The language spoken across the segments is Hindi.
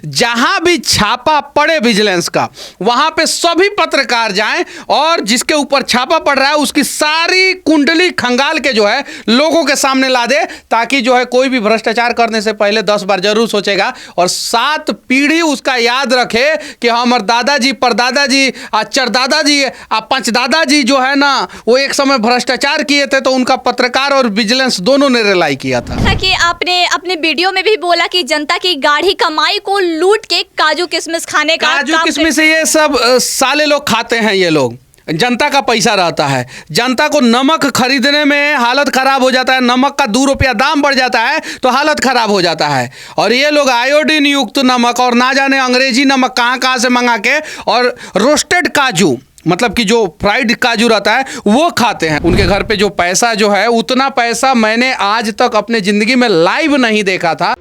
जहां भी छापा पड़े विजिलेंस का, वहां पे सभी पत्रकार जाएं और जिसके ऊपर छापा पड़ रहा है उसकी सारी कुंडली खंगाल के जो है लोगों के सामने ला दे, ताकि जो है कोई भी भ्रष्टाचार करने से पहले 10 बार जरूर सोचेगा और 7 पीढ़ी उसका याद रखे कि हमारे दादाजी, परदादाजी, चरदादाजी, पंचदादाजी जो है ना, वो एक समय भ्रष्टाचार किए थे तो उनका पत्रकार और विजिलेंस दोनों ने रिलाई किया था। जैसा कि आपने अपने वीडियो में भी बोला कि जनता की गाढ़ी कमाई को लूट के काजू किशमिश खाने का काजू किशमिश ये सब साले लोग खाते हैं। ये लोग, जनता का पैसा रहता है, जनता को नमक खरीदने में हालत खराब हो जाता है, नमक का 2 रुपया दाम बढ़ जाता है तो हालत खराब हो जाता है। और ये लोग आयोडीन युक्त नमक और ना जाने अंग्रेजी नमक कहाँ कहाँ से मंगा के और रोस्टेड काजू, मतलब कि जो फ्राइड काजू रहता है वो खाते हैं। उनके घर पे जो पैसा जो है, उतना पैसा मैंने आज तक अपने जिंदगी में लाइव नहीं देखा था।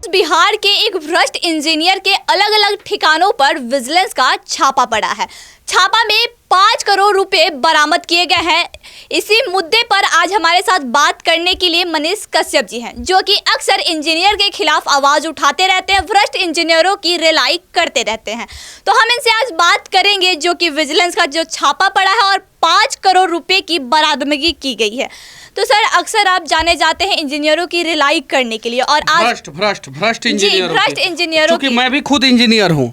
बिहार के एक भ्रष्ट इंजीनियर के अलग अलग ठिकानों पर विजिलेंस का छापा पड़ा है। छापा में 5 करोड़ रुपए बरामद किए गए हैं। इसी मुद्दे पर आज हमारे साथ बात करने के लिए मनीष कश्यप जी हैं, जो कि अक्सर इंजीनियर के खिलाफ आवाज उठाते रहते हैं, भ्रष्ट इंजीनियरों की रिलाई करते रहते हैं। तो हम इनसे आज बात करेंगे जो कि विजिलेंस का जो छापा पड़ा है और 5 करोड़ रुपए की बरामदगी की गई है। तो सर, अक्सर आप जाने जाते हैं इंजीनियरों की रिलाई करने के लिए, और आज भ्रष्ट इंजीनियरों, क्योंकि मैं भी खुद इंजीनियर हूं,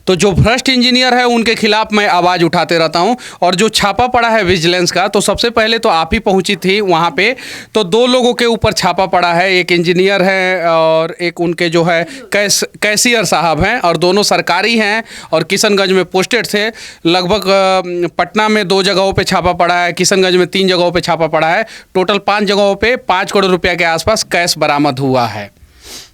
तो जो भ्रष्ट इंजीनियर है उनके खिलाफ मैं आवाज उठाते रहता हूं। और जो छापा पड़ा है विजिलेंस का, तो सबसे पहले तो आप ही पहुंची थी वहां पे, तो 2 लोगों के ऊपर छापा पड़ा है। एक इंजीनियर है और एक उनके जो है कैशियर साहब हैं, और दोनों सरकारी हैं और किशनगंज में पोस्टेड थे। लगभग पटना में 2 जगहों पे छापा पड़ा है, किशनगंज में 3 जगहों पे छापा पड़ा है। टोटल 5 जगहों पे 5 करोड़ रुपया के आसपास कैश बरामद हुआ है।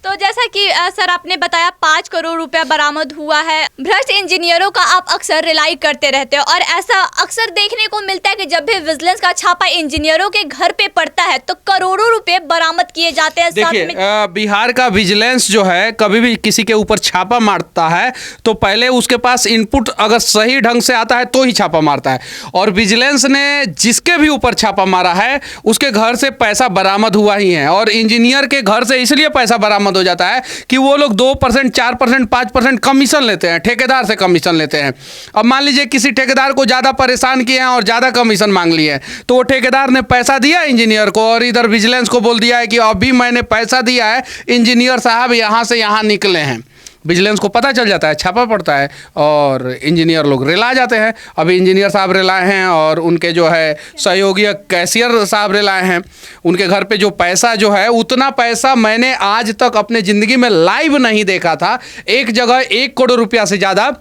तो जैसा कि सर आपने बताया 5 करोड़ रुपया बरामद हुआ है। भ्रष्ट इंजीनियरों का आप अक्सर रिलाई करते रहते हो, और ऐसा अक्सर देखने को मिलता है कि जब भी विजिलेंस का छापा इंजीनियरों के घर पे पड़ता है तो करोड़ों रुपए बरामद किए जाते हैं। देखिए, बिहार का विजिलेंस जो है, कभी भी किसी के ऊपर छापा मारता है तो पहले उसके पास इनपुट अगर सही ढंग से आता है तो ही छापा मारता है। और विजिलेंस ने जिसके भी ऊपर छापा मारा है उसके घर से पैसा बरामद हुआ ही है। और इंजीनियर के घर से इसलिए पैसा बरामद हो जाता है कि वो लोग 2%, 4%, 5% कमीशन लेते हैं, ठेकेदार से कमीशन लेते हैं। अब मान लीजिए किसी ठेकेदार को ज़्यादा परेशान किए हैं और ज़्यादा कमीशन मांग लिए, तो वो ठेकेदार ने पैसा दिया इंजीनियर को और इधर विजिलेंस को बोल दिया है कि अभी मैंने पैसा दिया है, इंजीनियर साहब यहाँ से यहाँ निकले हैं। विजिलेंस को पता चल जाता है, छापा पड़ता है और इंजीनियर लोग रिला जाते हैं। अभी इंजीनियर साहब रिलाए हैं और उनके जो है सहयोगी कैशियर साहब रिलाए हैं। उनके घर पे जो पैसा जो है, उतना पैसा मैंने आज तक अपने ज़िंदगी में लाइव नहीं देखा था। एक जगह 1 करोड़ रुपया से ज़्यादा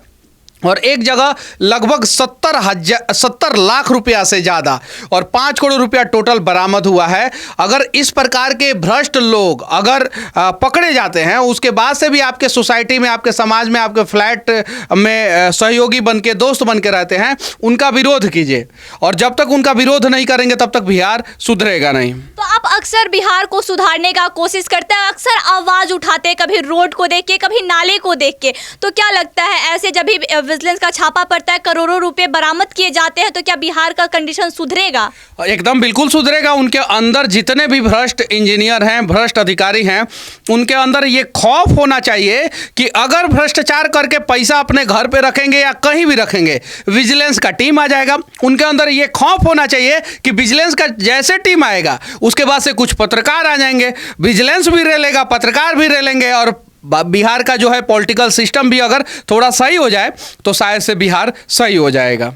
और एक जगह लगभग 70 लाख रुपया से ज़्यादा, और 5 करोड़ रुपया टोटल बरामद हुआ है। अगर इस प्रकार के भ्रष्ट लोग अगर पकड़े जाते हैं, उसके बाद से भी आपके सोसाइटी में, आपके समाज में, आपके फ्लैट में सहयोगी बन के, दोस्त बन के रहते हैं, उनका विरोध कीजिए। और जब तक उनका विरोध नहीं करेंगे तब तक बिहार सुधरेगा नहीं। तो आप अक्सर बिहार को सुधारने का कोशिश करते हैं, अक्सर आवाज उठाते हैं, कभी रोड को देख के, कभी नाले को देख के। तो क्या लगता है, ऐसे जब भी विजिलेंस का छापा पड़ता है, करोड़ों रुपए बरामद किए जाते हैं, तो क्या बिहार का कंडीशन सुधरेगा? एकदम बिल्कुल सुधरेगा। उनके अंदर जितने भी भ्रष्ट इंजीनियर हैं, भ्रष्ट अधिकारी हैं, उनके अंदर ये खौफ होना चाहिए कि अगर भ्रष्टाचार करके पैसा अपने घर पे रखेंगे या कहीं भी रखेंगे, विजिलेंस का टीम आ जाएगा। उनके अंदर ये खौफ होना चाहिए कि विजिलेंस का जैसे टीम आएगा उसके बाद से कुछ पत्रकार आ जाएंगे, विजिलेंस भी रह लेगा, पत्रकार भी रह लेंगे, और बिहार का जो है पॉलिटिकल सिस्टम भी अगर थोड़ा सही हो जाए तो शायद से बिहार सही हो जाएगा।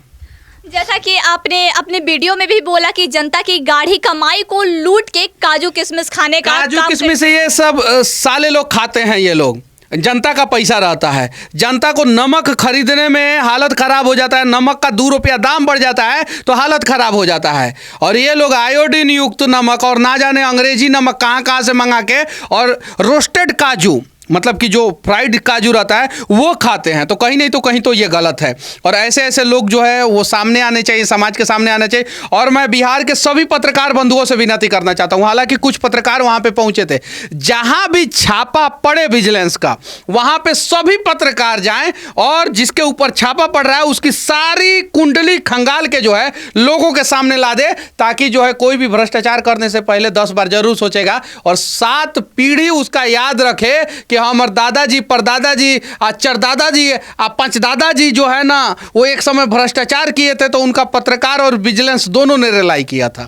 जैसा कि आपने अपने वीडियो में भी बोला कि जनता की गाढ़ी कमाई को लूट के काजू किशमिश खाने का काजू किशमिश ये सब साले लोग खाते हैं। ये लोग, जनता का पैसा रहता है, जनता को नमक खरीदने में हालत खराब हो जाता है, नमक का 2 रुपया दाम बढ़ जाता है तो हालत खराब हो जाता है। और ये लोग आयोडीन युक्त नमक और ना जाने अंग्रेजी नमक कहाँ कहाँ से मंगा के और रोस्टेड काजू, मतलब कि जो फ्राइड काजू रहता है वो खाते हैं, तो कहीं नहीं तो कहीं तो ये गलत है। और ऐसे ऐसे लोग जो है वो सामने आने चाहिए, समाज के सामने आना चाहिए। और मैं बिहार के सभी पत्रकार बंधुओं से विनती करना चाहता हूं, हालांकि कुछ पत्रकार वहां पे पहुंचे थे, जहां भी छापा पड़े विजिलेंस का वहां पे सभी पत्रकार जाएं और जिसके ऊपर छापा पड़ रहा है उसकी सारी कुंडली खंगाल के जो है लोगों के सामने ला दे, ताकि जो है कोई भी भ्रष्टाचार करने से पहले 10 बार जरूर सोचेगा और 7 पीढ़ी उसका याद रखे कि हमारे दादाजी, परदादाजी, चरदादाजी, पंचदादाजी जो है ना वो एक समय भ्रष्टाचार किए थे, तो उनका पत्रकार और विजिलेंस दोनों ने रिलाई किया था।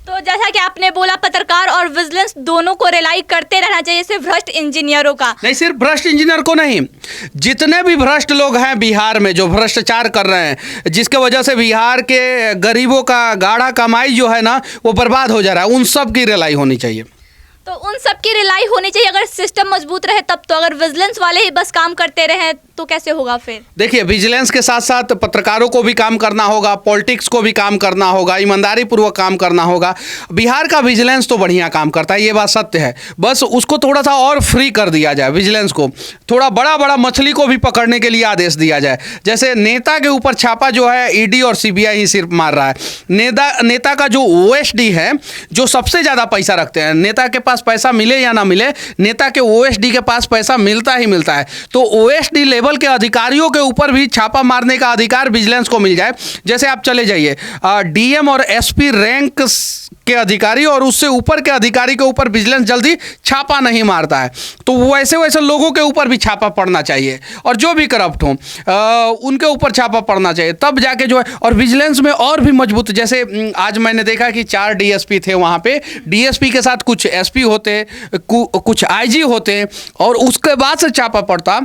तो जैसा कि आपने बोला, पत्रकार और विजिलेंस दोनों को रिलाई करते रहना चाहिए, सिर्फ भ्रष्ट इंजीनियरों का नहीं, सिर्फ भ्रष्ट इंजीनियर को नहीं, जितने भी भ्रष्ट लोग हैं बिहार में जो भ्रष्टाचार कर रहे हैं, जिसके वजह से बिहार के गरीबों का गाढ़ा कमाई जो है ना वो बर्बाद हो जा रहा है, उन सब की रिलाई होनी चाहिए। तो उन सब की रिलाई होनी चाहिए। अगर सिस्टम मजबूत रहे तब तो, अगर विजिलेंस वाले ही बस काम करते रहे तो कैसे होगा फिर? देखिए, विजिलेंस के साथ साथ पत्रकारों को भी काम करना होगा, पॉलिटिक्स को भी काम करना होगा, ईमानदारी पूर्वक काम करना होगा। बिहार का विजिलेंस तो बढ़िया काम करता है, ये बात सत्य है, बस उसको थोड़ा सा और फ्री कर दिया जाए। विजिलेंस को थोड़ा बड़ा बड़ा मछली को भी पकड़ने के लिए आदेश दिया जाए। जैसे नेता के ऊपर छापा जो है ईडी और सीबीआई ही सिर्फ मार रहा है। नेता का जो ओएसडी है, जो सबसे ज़्यादा पैसा रखते हैं, नेता के पास पैसा मिले या ना मिले, नेता के ओएसडी के पास पैसा मिलता ही मिलता है, तो ओएसडी लेवल के अधिकारियों के ऊपर भी छापा मारने का अधिकार विजिलेंस को मिल जाए। जैसे आप चले जाइए डीएम और एसपी रैंक के अधिकारी और उससे ऊपर के अधिकारी के ऊपर विजिलेंस जल्दी छापा नहीं मारता है, तो वैसे वैसे लोगों के ऊपर भी छापा पड़ना चाहिए और जो भी करप्ट हो उनके ऊपर छापा पड़ना चाहिए, तब जाके जो है। और विजिलेंस में और भी मजबूत, जैसे आज मैंने देखा कि 4 डीएसपी थे वहाँ पे, डीएसपी के साथ कुछ एसपी होते, कुछ आईजी होते और उसके बाद से छापा पड़ता।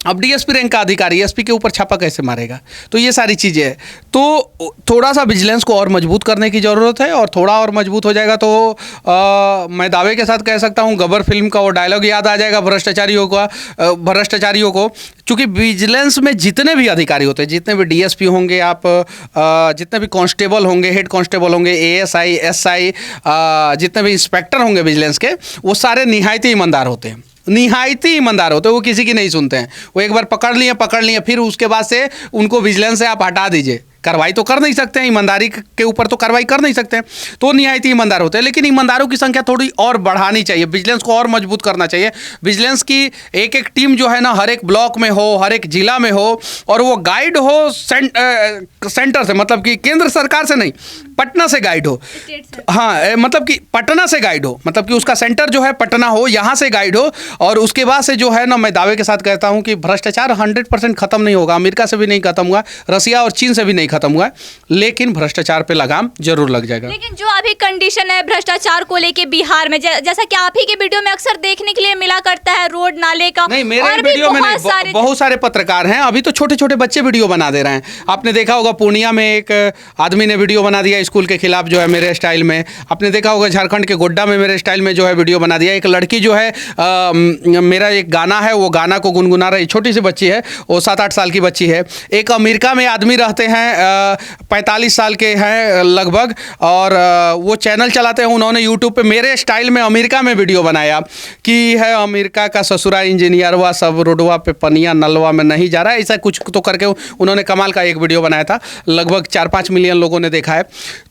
अब डीएसपी रैंक का अधिकारी एसपी के ऊपर छापा कैसे मारेगा? तो ये सारी चीज़ें हैं, तो थोड़ा सा विजिलेंस को और मजबूत करने की ज़रूरत है और थोड़ा और मजबूत हो जाएगा तो मैं दावे के साथ कह सकता हूँ, गब्बर फिल्म का वो डायलॉग याद आ जाएगा भ्रष्टाचारियों को। चूँकि विजिलेंस में जितने भी अधिकारी होते हैं, जितने भी डीएसपी होंगे, आप जितने भी कांस्टेबल होंगे, हेड कांस्टेबल होंगे, एएसआई, एसआई, जितने भी इंस्पेक्टर होंगे विजिलेंस के, वो सारे निहायती ईमानदार होते हैं, निहायती ईमानदार होते हैं। वो किसी की नहीं सुनते हैं। वो एक बार पकड़ लिए, फिर उसके बाद से उनको विजिलेंस से आप हटा दीजिए, कार्रवाई तो कर नहीं सकते हैं, ईमानदारी के ऊपर तो कार्रवाई कर नहीं सकते हैं, तो निहायती ईमानदार होते हैं। लेकिन ईमानदारों की संख्या थोड़ी और बढ़ानी चाहिए, विजिलेंस को और मजबूत करना चाहिए। विजिलेंस की एक एक टीम जो है ना हर एक ब्लॉक में हो, हर एक जिला में हो, और वो गाइड हो सेंटर से, मतलब कि केंद्र सरकार से नहीं, पटना से गाइड हो। हाँ, मतलब कि पटना से गाइड हो, मतलब कि उसका सेंटर जो है पटना हो, यहाँ से गाइड हो। और उसके बाद से जो है ना, मैं दावे के साथ कहता हूँ कि भ्रष्टाचार 100% खत्म नहीं होगा, अमेरिका से भी नहीं खत्म हुआ, रसिया और चीन से भी नहीं खत्म हुआ, लेकिन भ्रष्टाचार पे लगाम जरूर लग जाएगा। लेकिन जो अभी कंडीशन है भ्रष्टाचार को लेके बिहार में, जैसा कि आप ही के वीडियो में अक्सर देखने के लिए मिला करता है, रोड नाले का, नहीं मेरे वीडियो में नहीं, बहुत सारे पत्रकार हैं, अभी तो छोटे छोटे बच्चे वीडियो बना दे रहे हैं। आपने देखा होगा पूर्णिया में एक आदमी ने वीडियो बना दिया स्कूल के खिलाफ जो है मेरे स्टाइल में। आपने देखा होगा झारखंड के गोड्डा में मेरे स्टाइल में जो है वीडियो बना दिया। एक लड़की जो है मेरा एक गाना है, वो गाना को गुनगुना रही, छोटी सी बच्ची है, वो 7-8 साल की बच्ची है। एक अमेरिका में आदमी रहते हैं, 45 साल के हैं लगभग, और वो चैनल चलाते हैं। उन्होंने यूट्यूब पे मेरे स्टाइल में अमेरिका में वीडियो बनाया कि है अमेरिका का ससुरा इंजीनियरवा, सब रोडवा पे पनिया नलवा में नहीं जा रहा है, ऐसा कुछ तो करके उन्होंने कमाल का एक वीडियो बनाया था। लगभग 4-5 मिलियन लोगों ने देखा है।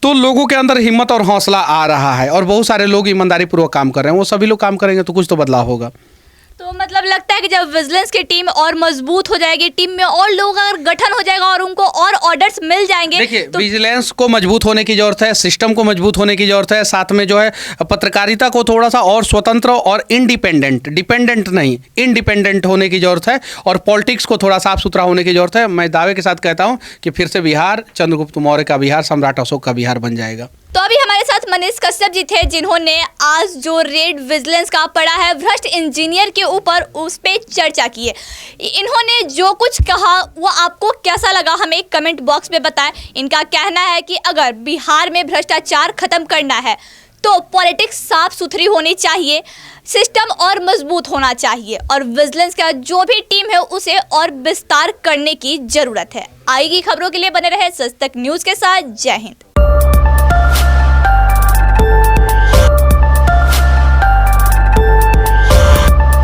तो लोगों के अंदर हिम्मत और हौसला आ रहा है और बहुत सारे लोग ईमानदारी पूर्वक काम कर रहे हैं। वो सभी लोग काम करेंगे तो कुछ तो बदलाव होगा। तो मतलब लगता है कि जब विजिलेंस की टीम और मजबूत हो जाएगी, टीम में और लोग अगर गठन हो जाएगा और उनको और ऑर्डर्स मिल जाएंगे। देखिए, तो विजिलेंस को मजबूत होने की जरूरत है, सिस्टम को मजबूत होने की जरूरत है, साथ में जो है पत्रकारिता को थोड़ा सा और स्वतंत्र और इंडिपेंडेंट, डिपेंडेंट नहीं, इंडिपेंडेंट होने की जरूरत है, और पॉलिटिक्स को थोड़ा साफ सुथरा होने की जरूरत है। मैं दावे के साथ कहता हूँ कि फिर से बिहार चंद्रगुप्त मौर्य का बिहार, सम्राट अशोक का बिहार बन जाएगा। तो अभी हमारे साथ मनीष कश्यप जी थे, जिन्होंने आज जो रेड विजिलेंस का पड़ा है भ्रष्ट इंजीनियर के ऊपर, उस पे चर्चा की है। इन्होंने जो कुछ कहा वो आपको कैसा लगा हमें कमेंट बॉक्स में बताएं। इनका कहना है कि अगर बिहार में भ्रष्टाचार खत्म करना है तो पॉलिटिक्स साफ सुथरी होनी चाहिए, सिस्टम और मजबूत होना चाहिए, और विजिलेंस का जो भी टीम है उसे और विस्तार करने की जरूरत है। आएगी खबरों के लिए बने रहे सच तक न्यूज़ के साथ। जय हिंद।